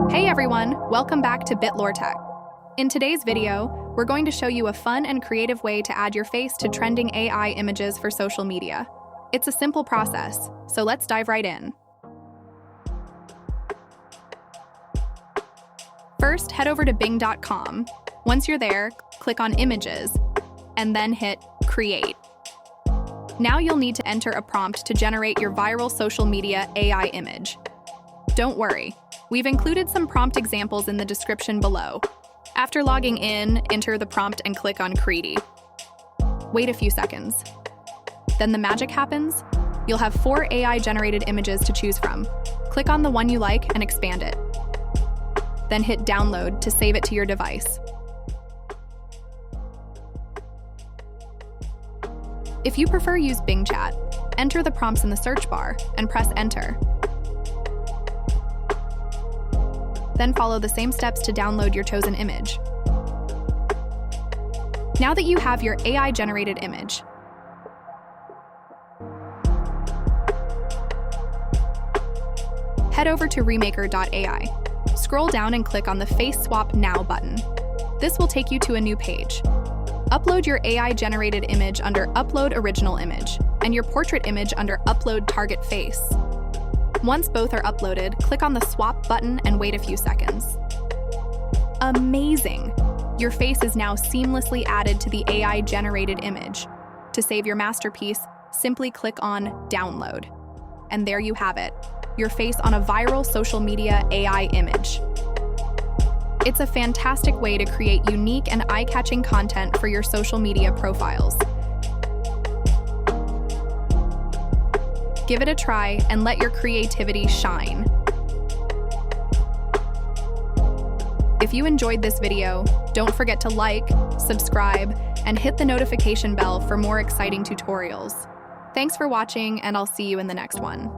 Hey everyone, welcome back to BitLore Tech. In today's video, we're going to show you a fun and creative way to add your face to trending AI images for social media. It's a simple process, so let's dive right in. First, head over to bing.com. Once you're there, click on Images, and then hit Create. Now you'll need to enter a prompt to generate your viral social media AI image. Don't worry, we've included some prompt examples in the description below. After logging in, enter the prompt and click on Create. Wait a few seconds. Then the magic happens. You'll have 4 AI-generated images to choose from. Click on the one you like and expand it. Then hit Download to save it to your device. If you prefer use Bing Chat, enter the prompts in the search bar and press Enter. Then follow the same steps to download your chosen image. Now that you have your AI-generated image, head over to Remaker.ai. Scroll down and click on the Face Swap Now button. This will take you to a new page. Upload your AI-generated image under Upload Original Image and your portrait image under Upload Target Face. Once both are uploaded, click on the Swap button and wait a few seconds. Amazing! Your face is now seamlessly added to the AI-generated image. To save your masterpiece, simply click on Download. And there you have it, your face on a viral social media AI image. It's a fantastic way to create unique and eye-catching content for your social media profiles. Give it a try and let your creativity shine. If you enjoyed this video, don't forget to like, subscribe, and hit the notification bell for more exciting tutorials. Thanks for watching, and I'll see you in the next one.